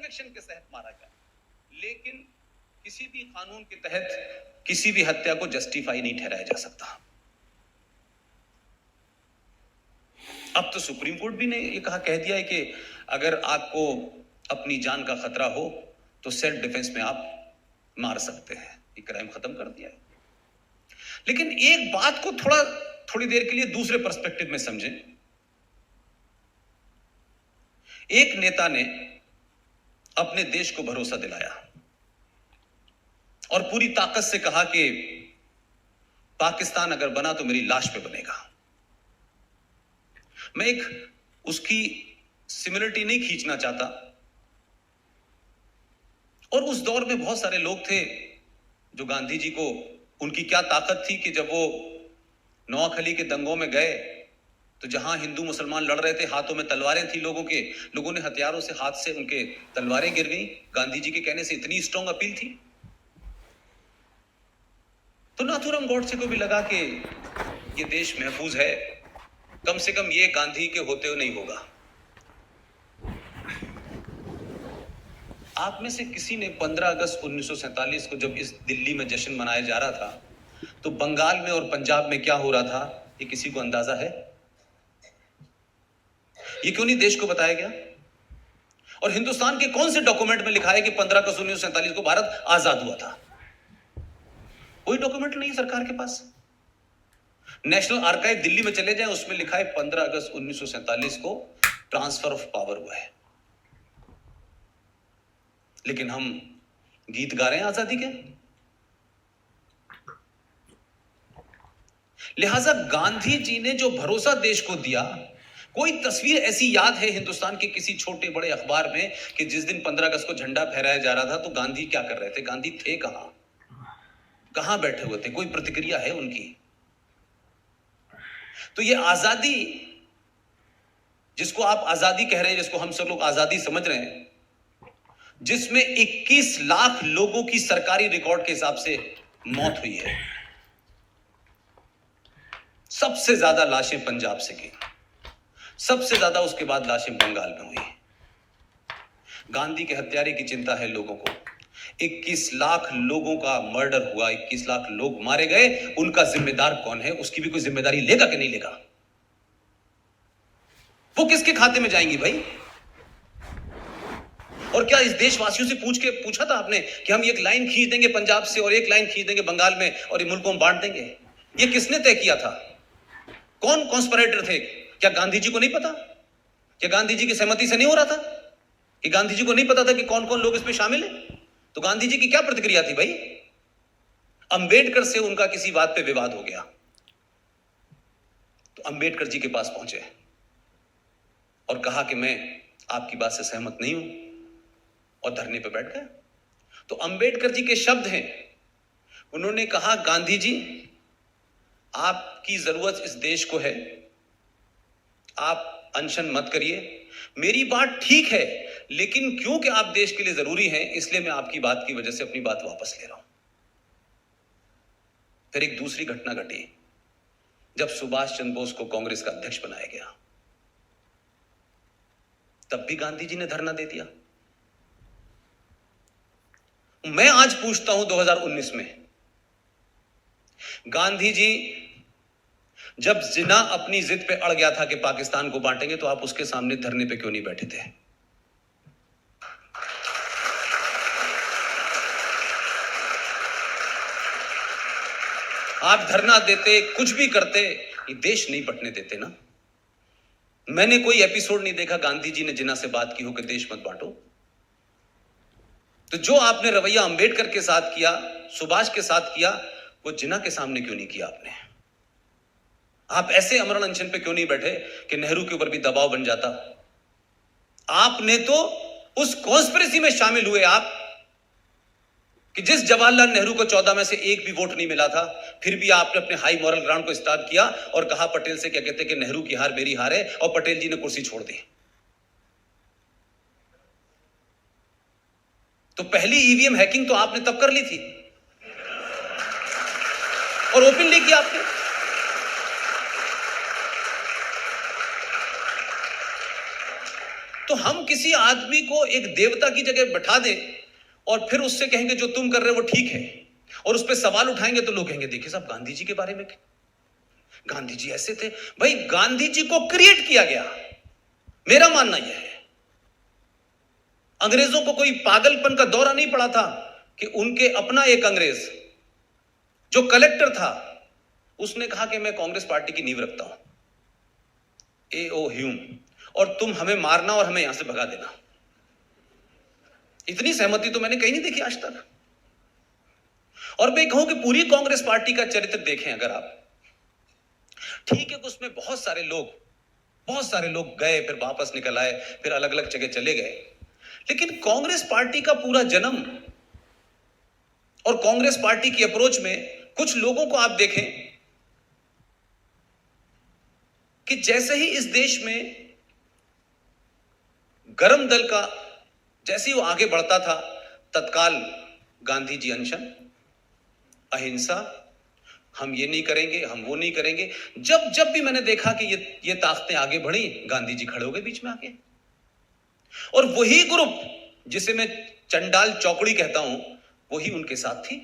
Conviction के तहत मारा गया, लेकिन किसी भी कानून के तहत किसी भी हत्या को जस्टिफाई नहीं ठहराया जा सकता। अब तो सुप्रीम कोर्ट भी ने ये कह दिया है कि अगर आपको अपनी जान का खतरा हो तो सेल्फ डिफेंस में आप मार सकते हैं, ये क्राइम खत्म कर दिया है। लेकिन एक बात को थोड़ी देर के लिए दूसरे पर्सपेक्टिव में समझें। एक नेता ने अपने देश को भरोसा दिलाया और पूरी ताकत से कहा कि पाकिस्तान अगर बना तो मेरी लाश पे बनेगा। मैं एक उसकी सिमिलरिटी नहीं खींचना चाहता, और उस दौर में बहुत सारे लोग थे जो गांधी जी को, उनकी क्या ताकत थी कि जब वो नोआखली के दंगों में गए तो जहां हिंदू मुसलमान लड़ रहे थे, हाथों में तलवारें थी लोगों ने हथियारों से हाथ से उनके तलवारें गिर गई। गांधी जी के कहने से इतनी स्ट्रॉन्ग अपील थी। तो नाथूराम गॉडसे को भी लगा कि ये देश महफूज है, कम से कम ये गांधी के होते हुए नहीं होगा। आप में से किसी ने 15 अगस्त 1947 को जब इस दिल्ली में जश्न मनाया जा रहा था तो बंगाल में और पंजाब में क्या हो रहा था, ये किसी को अंदाजा है? ये क्यों नहीं देश को बताया गया? और हिंदुस्तान के कौन से डॉक्यूमेंट में लिखा है कि 15 अगस्त 1947 को भारत आजाद हुआ था? कोई डॉक्यूमेंट नहीं सरकार के पास। नेशनल आर्काइव दिल्ली में चले जाएं, उसमें लिखा है 15 अगस्त 1947 को ट्रांसफर ऑफ पावर हुआ है। लेकिन हम गीत गा रहे हैं आजादी के। लिहाजा गांधी जी ने जो भरोसा देश को दिया, कोई तस्वीर ऐसी याद है हिंदुस्तान के किसी छोटे बड़े अखबार में कि जिस दिन 15 अगस्त को झंडा फहराया जा रहा था तो गांधी क्या कर रहे थे? गांधी थे कहां बैठे हुए थे? कोई प्रतिक्रिया है उनकी? तो ये आजादी, जिसको आप आजादी कह रहे हैं, जिसको हम सब लोग आजादी समझ रहे हैं, जिसमें 21 लाख लोगों की सरकारी रिकॉर्ड के हिसाब से मौत हुई है, सबसे ज्यादा लाशें पंजाब से की, सबसे ज्यादा उसके बाद लाशें बंगाल में हुई। गांधी के हत्यारे की चिंता है लोगों को। 21 लाख लोगों का मर्डर हुआ, 21 लाख लोग मारे गए, उनका जिम्मेदार कौन है? उसकी भी कोई जिम्मेदारी लेगा कि नहीं लेगा? वो किसके खाते में जाएंगी भाई? और क्या इस देशवासियों से पूछा था आपने कि हम एक लाइन खींच देंगे पंजाब से और एक लाइन खींच देंगे बंगाल में और ये मुल्क को हम बांट देंगे? ये किसने तय किया था? कौन कॉन्स्पिरेटर थे? क्या गांधी जी को नहीं पता? क्या गांधी जी की सहमति से नहीं हो रहा था? कि गांधी जी को नहीं पता था कि कौन कौन लोग इसमें शामिल है? तो गांधी जी की क्या प्रतिक्रिया थी भाई? अंबेडकर से उनका किसी बात पे विवाद हो गया तो अंबेडकर जी के पास पहुंचे और कहा कि मैं आपकी बात से सहमत नहीं हूं, और धरने पर बैठ गए। तो अंबेडकर जी के शब्द हैं, उन्होंने कहा, गांधी जी, आपकी जरूरत इस देश को है, आप अनशन मत करिए, मेरी बात ठीक है, लेकिन क्योंकि आप देश के लिए जरूरी हैं, इसलिए मैं आपकी बात की वजह से अपनी बात वापस ले रहा हूं। फिर एक दूसरी घटना घटी जब सुभाष चंद्र बोस को कांग्रेस का अध्यक्ष बनाया गया, तब भी गांधी जी ने धरना दे दिया। मैं आज पूछता हूं 2019 में, गांधी जी जब जिन्ना अपनी जिद पे अड़ गया था कि पाकिस्तान को बांटेंगे, तो आप उसके सामने धरने पे क्यों नहीं बैठे थे? आप धरना देते, कुछ भी करते, ये देश नहीं बंटने देते ना। मैंने कोई एपिसोड नहीं देखा गांधी जी ने जिन्ना से बात की हो कि देश मत बांटो। तो जो आपने रवैया अंबेडकर के साथ किया, सुभाष के साथ किया, वो जिन्ना के सामने क्यों नहीं किया आपने? आप ऐसे अमरण अनशन पे क्यों नहीं बैठे कि नेहरू के ऊपर भी दबाव बन जाता? आपने तो उस कॉन्स्पिरेसी में शामिल हुए आप कि जिस जवाहरलाल नेहरू को 14 में से एक भी वोट नहीं मिला था, फिर भी आपने अपने हाई मॉरल ग्राउंड को स्टार्ट किया और कहा पटेल से, क्या कहते कि नेहरू की हार मेरी हार है, और पटेल जी ने कुर्सी छोड़ दी। तो पहली ईवीएम हैकिंग तो आपने तब कर ली थी और ओपनली किया आपने। तो हम किसी आदमी को एक देवता की जगह बैठा दे और फिर उससे कहेंगे जो तुम कर रहे हो वो ठीक है, और उस पर सवाल उठाएंगे तो लोग कहेंगे देखिए साहब गांधी जी के बारे में, गांधी जी ऐसे थे। भाई गांधी जी को क्रिएट किया गया, मेरा मानना यह है। अंग्रेजों को कोई पागलपन का दौरा नहीं पड़ा था कि उनके अपना एक अंग्रेज जो कलेक्टर था उसने कहा कि मैं कांग्रेस पार्टी की नींव रखता हूं, A.O. ह्यूम, और तुम हमें मारना और हमें यहां से भगा देना। इतनी सहमति तो मैंने कहीं नहीं देखी आज तक। और मैं कहूं कि पूरी कांग्रेस पार्टी का चरित्र देखें अगर आप, ठीक है कि उसमें बहुत सारे लोग गए, फिर वापस निकल आए, फिर अलग अलग जगह चले गए, लेकिन कांग्रेस पार्टी का पूरा जन्म और कांग्रेस पार्टी की अप्रोच में कुछ लोगों को आप देखें कि जैसे ही इस देश में गरम दल का जैसे ही वो आगे बढ़ता था, तत्काल गांधी जी अनशन, अहिंसा, हम ये नहीं करेंगे, हम वो नहीं करेंगे। जब जब भी मैंने देखा कि ये ताकतें आगे बढ़ी, गांधी जी खड़े हो गए बीच में आके। और वही ग्रुप जिसे मैं चंडाल चौकड़ी कहता हूं, वही उनके साथ थी।